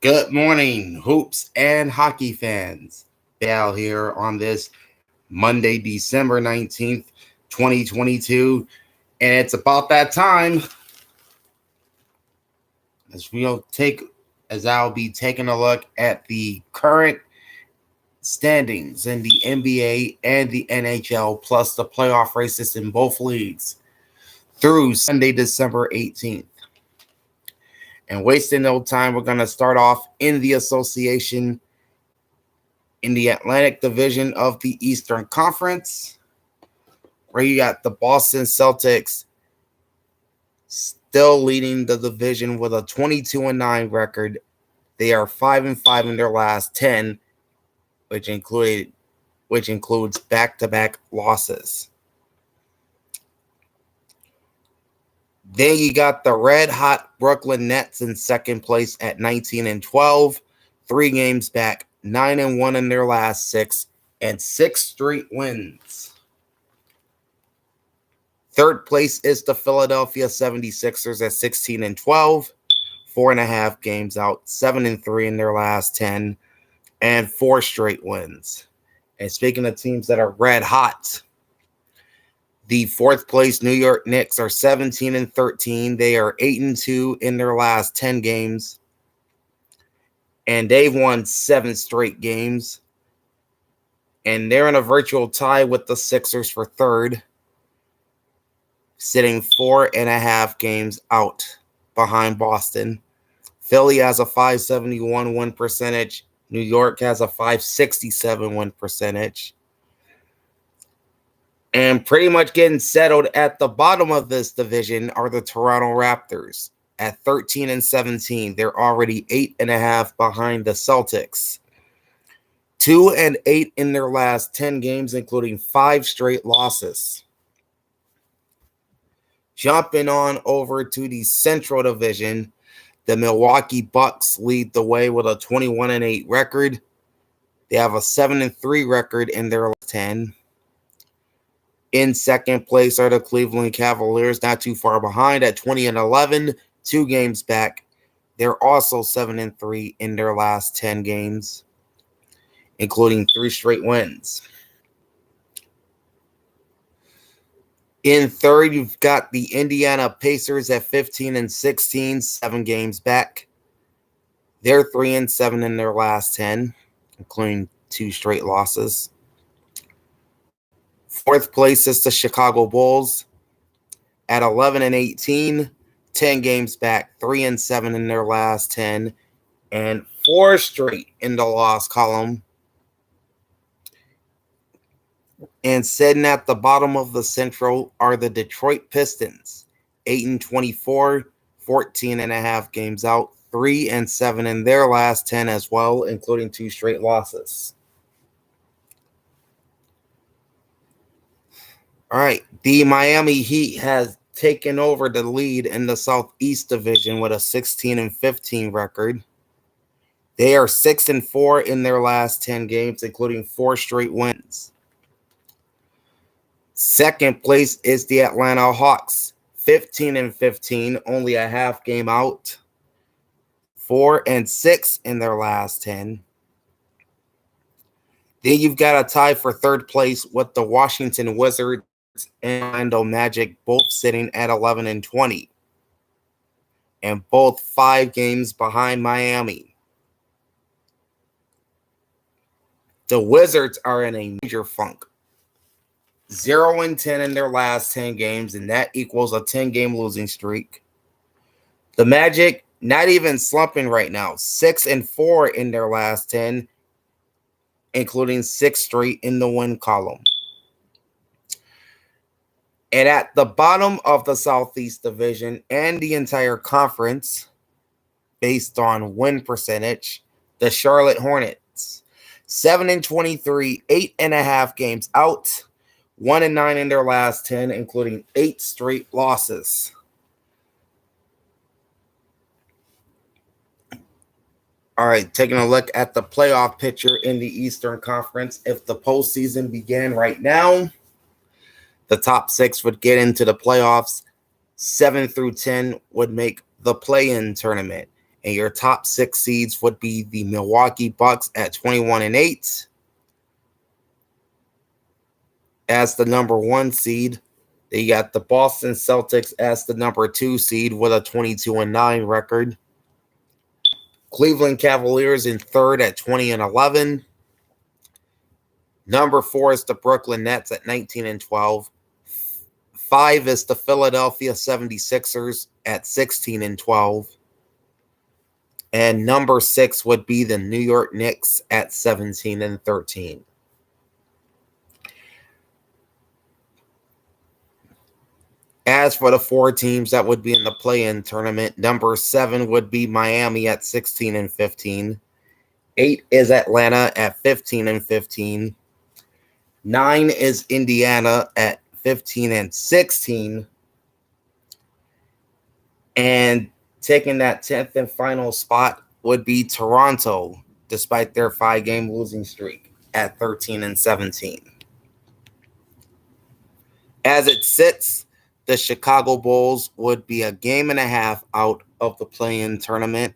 Good morning, hoops and hockey fans. Dal here on this Monday, December 19th, 2022. And it's about that time as I'll be taking a look at the current standings in the NBA and the NHL, plus the playoff races in both leagues through Sunday, December 18th. And wasting no time, we're going to start off in the association in the Atlantic Division of the Eastern Conference, where you got the Boston Celtics still leading the division with a 22-9 record. They are 5-5 in their last 10, which includes back-to-back losses. Then you got the red-hot Brooklyn Nets in second place at 19-12, 3 games back, 9-1 in their last 6, and 6 straight wins. Third place is the Philadelphia 76ers at 16-12, 4.5 games out, 7-3 in their last 10, and 4 straight wins. And speaking of teams that are red hot, the fourth place New York Knicks are 17-13. They are 8-2 in their last 10 games. And they've won 7 straight games. And they're in a virtual tie with the Sixers for third, sitting 4.5 games out behind Boston. Philly has a .571 win percentage. New York has a .567 win percentage. And pretty much getting settled at the bottom of this division are the Toronto Raptors at 13-17. They're already 8.5 behind the Celtics. 2-8 in their last 10 games, including 5 straight losses. Jumping on over to the Central Division, the Milwaukee Bucks lead the way with a 21-8 record. They have a 7-3 record in their last 10. In second place are the Cleveland Cavaliers, not too far behind at 20-11, 2 games back. They're also 7-3 in their last 10 games, including 3 straight wins. In third, you've got the Indiana Pacers at 15-16, 7 games back. They're 3-7 in their last 10, including 2 straight losses. Fourth place is the Chicago Bulls at 11-18, 10 games back, 3-7 in their last 10, and 4 straight in the loss column. And sitting at the bottom of the Central are the Detroit Pistons, 8-24, 14.5 games out, 3-7 in their last 10 as well, including 2 straight losses. All right, the Miami Heat has taken over the lead in the Southeast Division with a 16-15 record. They are 6-4 in their last 10 games, including 4 straight wins. Second place is the Atlanta Hawks, 15-15, only a half game out, 4-6 in their last 10. Then you've got a tie for third place with the Washington Wizards and Orlando Magic, both sitting at 11-20, and both 5 games behind Miami. The Wizards are in a major funk. 0-10 in their last 10 games, and that equals a 10-game losing streak. The Magic, not even slumping right now, 6-4 in their last 10, including 6 straight in the win column. And at the bottom of the Southeast Division and the entire conference, based on win percentage, the Charlotte Hornets, 7-23, 8.5 games out, 1-9 in their last 10, including 8 straight losses. All right, taking a look at the playoff picture in the Eastern Conference. If the postseason began right now, the top 6 would get into the playoffs. 7 through 10 would make the play-in tournament. And your top 6 seeds would be the Milwaukee Bucks at 21-8 as the number 1 seed. They got the Boston Celtics as the number 2 seed with a 22-9 record. Cleveland Cavaliers in 3rd at 20-11. Number 4 is the Brooklyn Nets at 19-12. 5 is the Philadelphia 76ers at 16-12. And number 6 would be the New York Knicks at 17-13. As for the 4 teams that would be in the play-in tournament, number 7 would be Miami at 16-15. 8 is Atlanta at 15-15. 9 is Indiana at 15-16. And taking that 10th and final spot would be Toronto, despite their 5-game losing streak at 13-17. As it sits, the Chicago Bulls would be a game and a half out of the play-in tournament.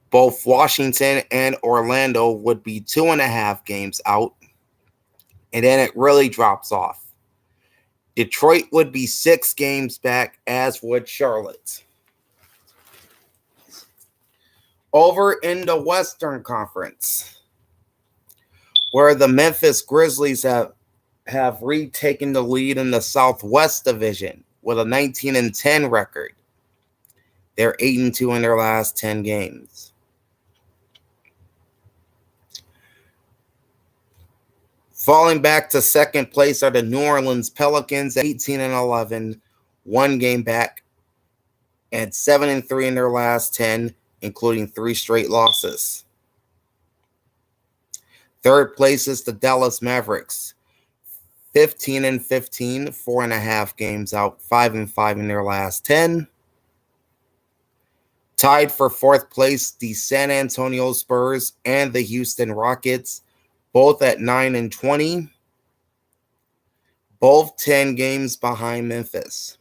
Both Washington and Orlando would be 2.5 games out. And then it really drops off. Detroit would be 6 games back, as would Charlotte. Over in the Western Conference, where the Memphis Grizzlies have retaken the lead in the Southwest Division with a 19-10 record. They're 8-2 in their last 10 games. Falling back to second place are the New Orleans Pelicans at 18-11, 1 game back, and 7-3 in their last 10, including 3 straight losses. Third place is the Dallas Mavericks, 15-15, 4.5 games out, 5-5 in their last 10. Tied for 4th place, the San Antonio Spurs and the Houston Rockets, both at 9-20, both 10 games behind Memphis.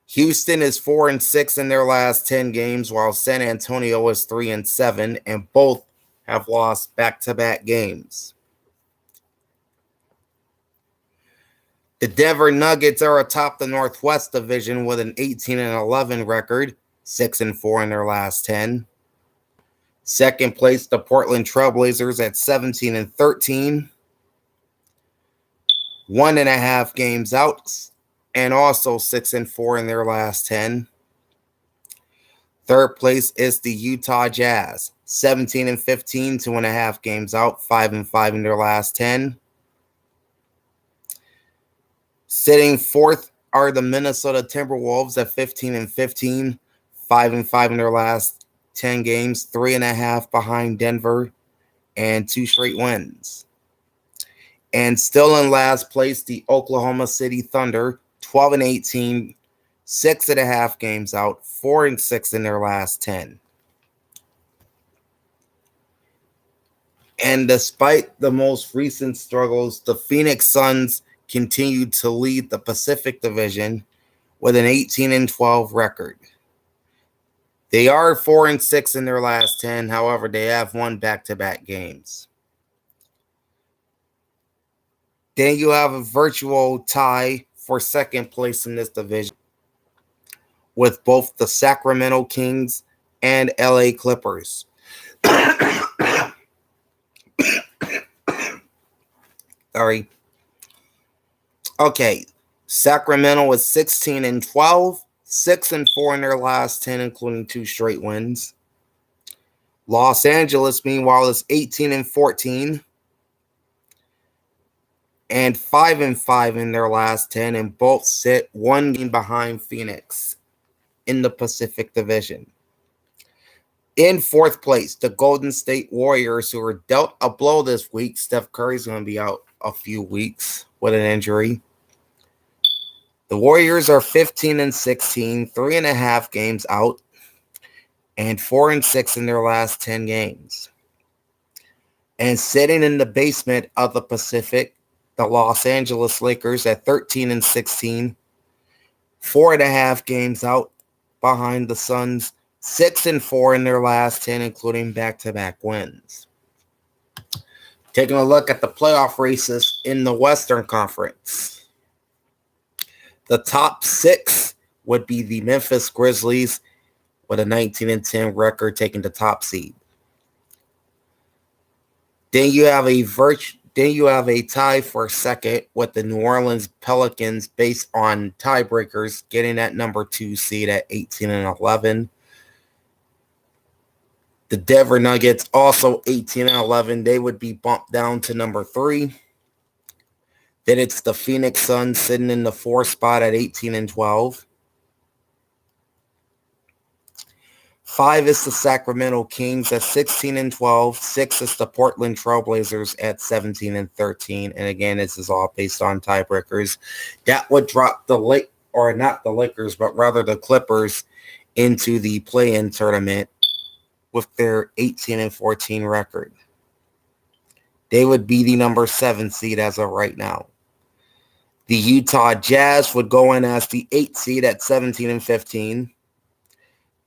Houston is 4-6 in their last 10 games, while San Antonio is 3-7, and both have lost back-to-back games. The Denver Nuggets are atop the Northwest Division with an 18-11 record, 6-4 in their last 10. Second place, the Portland Trailblazers at 17-13, 1.5 games out, and also 6-4 in their last 10. Third place is the Utah Jazz, 17-15, 2.5 games out, 5-5 in their last 10. Sitting 4th are the Minnesota Timberwolves at 15-15, 5-5 in their last 10 games, 3.5 behind Denver, and 2 straight wins. And still in last place, the Oklahoma City Thunder, 12-18, 6.5 games out, 4-6 in their last 10. And despite the most recent struggles, the Phoenix Suns continued to lead the Pacific Division with an 18-12 record. They are 4-6 in their last 10. However, they have won back-to-back games. Then you have a virtual tie for second place in this division with both the Sacramento Kings and LA Clippers. Sorry. Okay. Sacramento is 16-12. 6-4 in their last 10, including 2 straight wins. Los Angeles, meanwhile, is 18-14 and 5-5 in their last 10, and both sit 1 game behind Phoenix in the Pacific Division. In 4th place, the Golden State Warriors, who were dealt a blow this week. Steph Curry's going to be out a few weeks with an injury. The Warriors are 15-16, 3.5 games out, and 4-6 in their last 10 games. And sitting in the basement of the Pacific, the Los Angeles Lakers at 13-16, 4.5 games out behind the Suns, 6-4 in their last 10, including back-to-back wins. Taking a look at the playoff races in the Western Conference. The top 6 would be the Memphis Grizzlies with a 19-10 record, taking the top seed. Then you have a tie for second with the New Orleans Pelicans based on tiebreakers, getting that number 2 seed at 18-11. The Denver Nuggets also 18-11. They would be bumped down to number 3. Then it's the Phoenix Suns sitting in the 4th spot at 18-12. 5 is the Sacramento Kings at 16-12. 6 is the Portland Trailblazers at 17-13. And again, this is all based on tiebreakers. That would drop not the Lakers, but rather the Clippers into the play-in tournament with their 18-14 record. They would be the number 7 seed as of right now. The Utah Jazz would go in as the 8th seed at 17-15.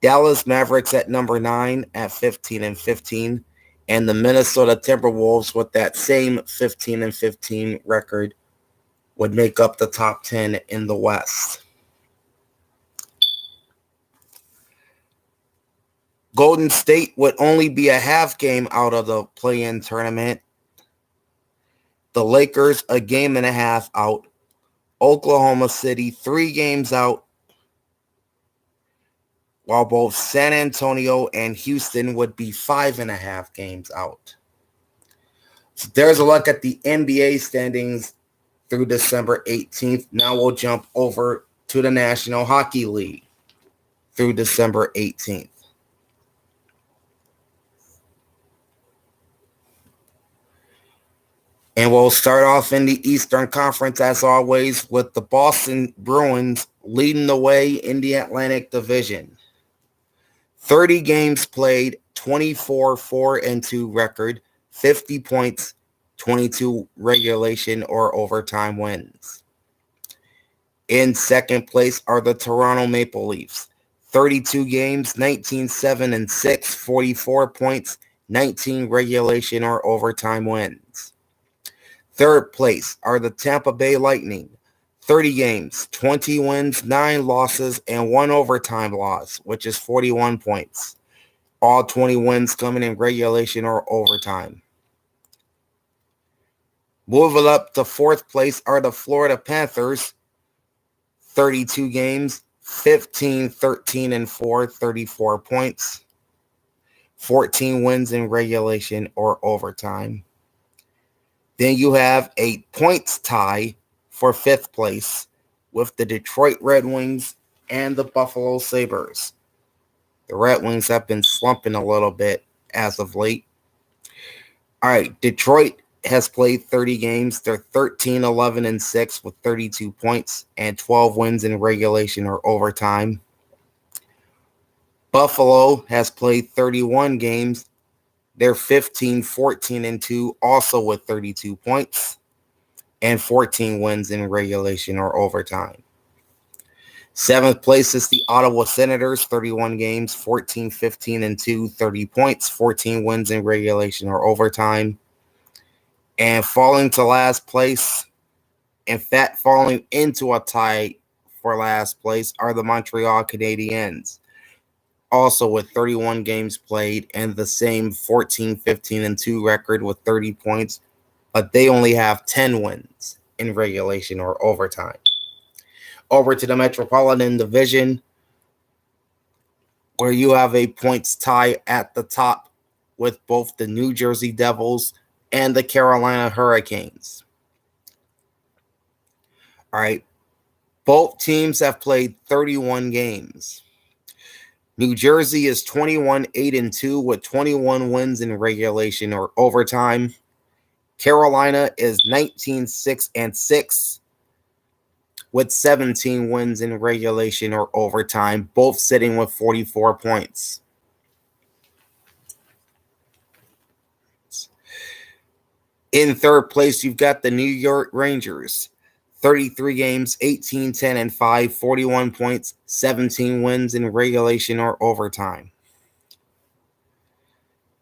Dallas Mavericks at number 9 at 15-15. And the Minnesota Timberwolves with that same 15-15 record would make up the top 10 in the West. Golden State would only be a half game out of the play-in tournament. The Lakers a game and a half out. Oklahoma City 3 games out, while both San Antonio and Houston would be 5.5 games out. So there's a look at the NBA standings through December 18th. Now we'll jump over to the National Hockey League through December 18th. And we'll start off in the Eastern Conference, as always, with the Boston Bruins leading the way in the Atlantic Division. 30 games played, 24-4-2 record, 50 points, 22 regulation or overtime wins. In second place are the Toronto Maple Leafs. 32 games, 19-7-6, 44 points, 19 regulation or overtime wins. Third place are the Tampa Bay Lightning. 30 games, 20 wins, 9 losses, and 1 overtime loss, which is 41 points. All 20 wins coming in regulation or overtime. Moving up to fourth place are the Florida Panthers. 32 games, 15-13-4, 34 points. 14 wins in regulation or overtime. Then you have a points tie for fifth place with the Detroit Red Wings and the Buffalo Sabres. The Red Wings have been slumping a little bit as of late. All right, Detroit has played 30 games. They're 13-11-6 with 32 points and 12 wins in regulation or overtime. Buffalo has played 31 games. They're 15-14-2, also with 32 points and 14 wins in regulation or overtime. Seventh place is the Ottawa Senators, 31 games, 14-15-2, 30 points, 14 wins in regulation or overtime. And falling to last place, in fact, falling into a tie for last place, are the Montreal Canadiens, also with 31 games played and the same 14-15-2 record with 30 points, but they only have 10 wins in regulation or overtime. Over to the Metropolitan Division, where you have a points tie at the top with both the New Jersey Devils and the Carolina Hurricanes. All right, both teams have played 31 games. New Jersey is 21-8-2 with 21 wins in regulation or overtime. Carolina is 19-6-6 with 17 wins in regulation or overtime, both sitting with 44 points. In third place, you've got the New York Rangers. 33 games, 18, 10, and 5, 41 points, 17 wins in regulation or overtime.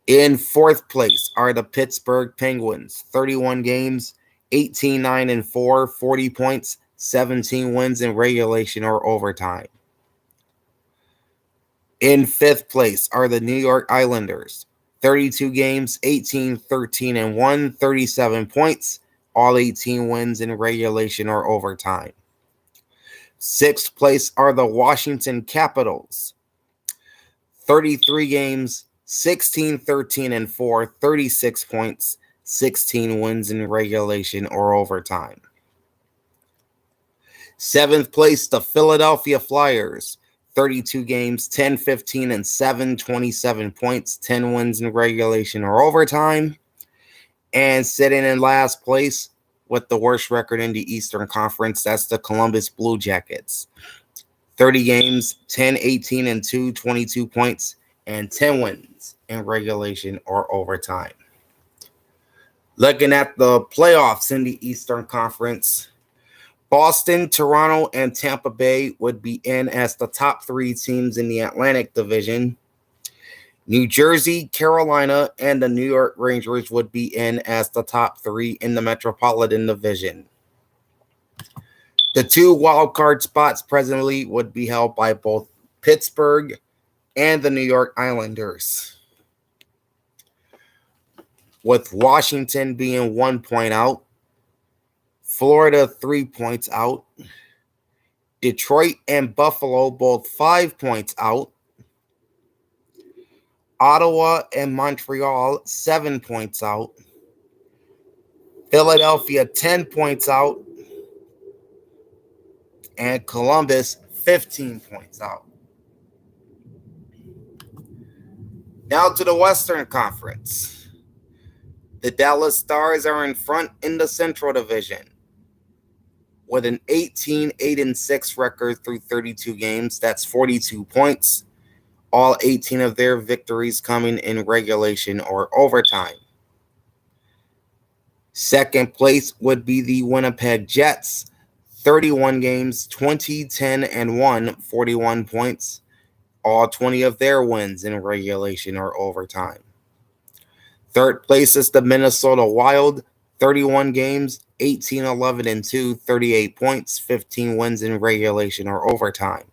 In fourth place are the Pittsburgh Penguins, 31 games, 18, 9, and 4, 40 points, 17 wins in regulation or overtime. In fifth place are the New York Islanders, 32 games, 18, 13, and 1, 37 points, all 18 wins in regulation or overtime. Sixth place are the Washington Capitals, 33 games, 16, 13, and 4, 36 points, 16 wins in regulation or overtime. Seventh place, the Philadelphia Flyers, 32 games, 10, 15, and 7, 27 points, 10 wins in regulation or overtime. And sitting in last place with the worst record in the Eastern Conference, that's the Columbus Blue Jackets. 30 games, 10, 18, and 2, 22 points, and 10 wins in regulation or overtime. Looking at the playoffs in the Eastern Conference, Boston, Toronto, and Tampa Bay would be in as the top three teams in the Atlantic Division. New Jersey, Carolina, and the New York Rangers would be in as the top three in the Metropolitan Division. The two wildcard spots presently would be held by both Pittsburgh and the New York Islanders, with Washington being 1 point out, Florida 3 points out, Detroit and Buffalo both 5 points out, Ottawa and Montreal 7 points out, Philadelphia 10 points out, and Columbus 15 points out. Now to the Western Conference. The Dallas Stars are in front in the Central Division with an 18, 8, and 6 record through 32 games. That's 42 points. All 18 of their victories coming in regulation or overtime. Second place would be the Winnipeg Jets. 31 games, 20, 10, and 1, 41 points. All 20 of their wins in regulation or overtime. Third place is the Minnesota Wild. 31 games, 18, 11, and 2, 38 points, 15 wins in regulation or overtime.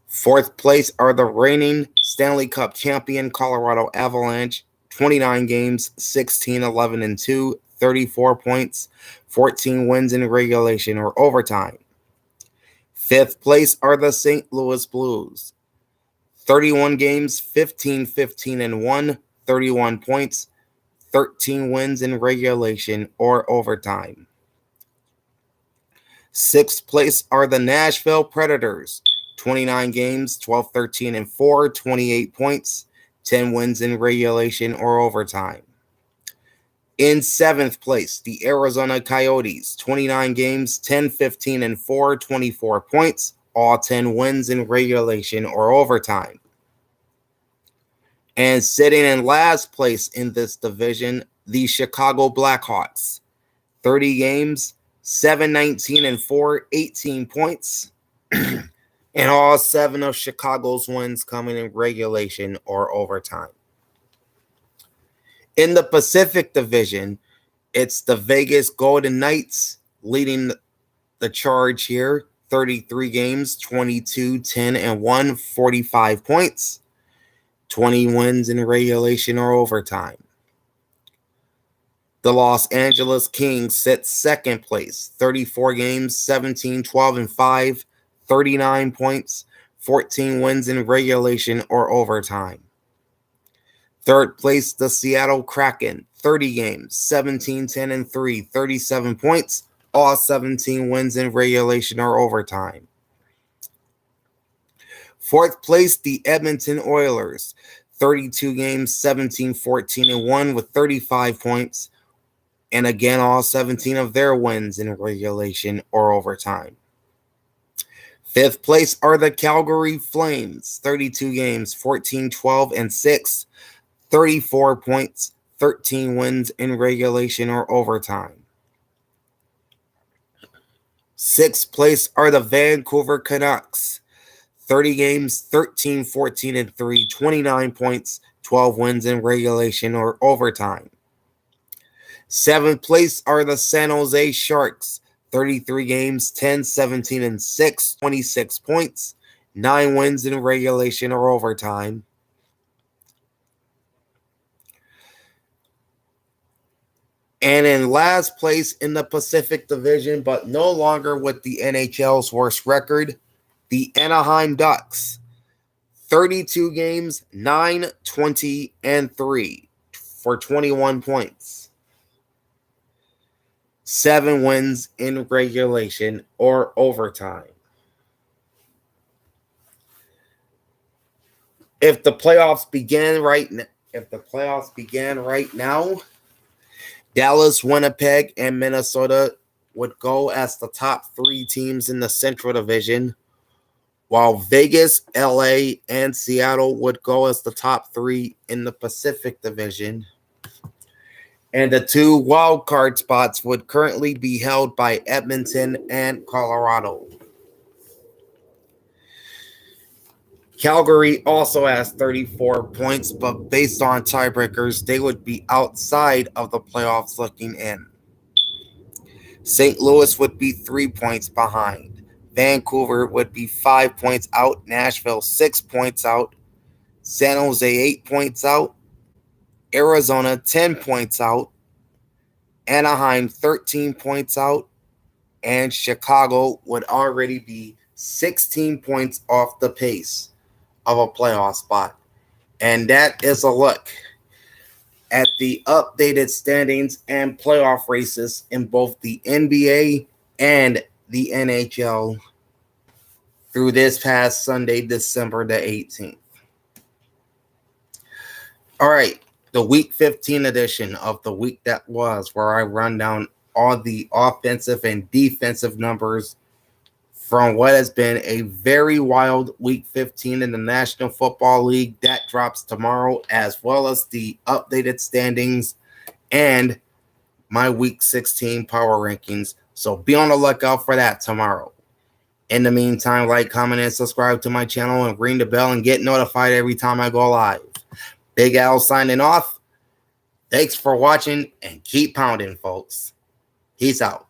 Fourth place are the reigning Stanley Cup champion Colorado Avalanche. 29 games, 16, 11, and 2, 34 points, 14 wins in regulation or overtime. Fifth place are the St. Louis Blues. 31 games, 15, 15, and 1, 31 points, 13 wins in regulation or overtime. Sixth place are the Nashville Predators. 29 games, 12, 13, and 4, 28 points, 10 wins in regulation or overtime. In seventh place, the Arizona Coyotes. 29 games, 10, 15, and 4, 24 points, all 10 wins in regulation or overtime. And sitting in last place in this division, the Chicago Blackhawks. 30 games, 7, 19, and 4, 18 points. And all 7 of Chicago's wins coming in regulation or overtime. In the Pacific Division, it's the Vegas Golden Knights leading the charge here. 33 games, 22, 10, and 1, 45 points. 20 wins in regulation or overtime. The Los Angeles Kings sit second place. 34 games, 17, 12, and 5, 39 points, 14 wins in regulation or overtime. Third place, the Seattle Kraken. 30 games, 17, 10, and 3, 37 points, all 17 wins in regulation or overtime. Fourth place, the Edmonton Oilers. 32 games, 17, 14, and 1 with 35 points. And again, all 17 of their wins in regulation or overtime. Fifth place are the Calgary Flames. 32 games, 14, 12, and 6, 34 points, 13 wins in regulation or overtime. Sixth place are the Vancouver Canucks. 30 games, 13, 14, and 3, 29 points, 12 wins in regulation or overtime. Seventh place are the San Jose Sharks. 33 games, 10, 17, and 6, 26 points, 9 wins in regulation or overtime. And in last place in the Pacific Division, but no longer with the NHL's worst record, the Anaheim Ducks. 32 games, 9, 20, and 3 for 21 points. 7 wins in regulation or overtime. If the playoffs began right now, Dallas, Winnipeg, and Minnesota would go as the top 3 teams in the Central Division, while Vegas, LA, and Seattle would go as the top 3 in the Pacific Division. And the 2 wild card spots would currently be held by Edmonton and Colorado. Calgary also has 34 points, but based on tiebreakers, they would be outside of the playoffs looking in. St. Louis would be 3 points behind. Vancouver would be 5 points out. Nashville 6 points out. San Jose 8 points out. Arizona 10 points out. Anaheim 13 points out. And Chicago would already be 16 points off the pace of a playoff spot. And that is a look at the updated standings and playoff races in both the NBA and the NHL through this past Sunday, December the 18th. All right, the Week 15 edition of the week that was, where I run down all the offensive and defensive numbers from what has been a very wild Week 15 in the National Football League. That drops tomorrow, as well as the updated standings and my Week 16 power rankings. So be on the lookout for that tomorrow. In the meantime, like, comment, and subscribe to my channel and ring the bell and get notified every time I go live. Big Al signing off. Thanks for watching and keep pounding, folks. Peace out.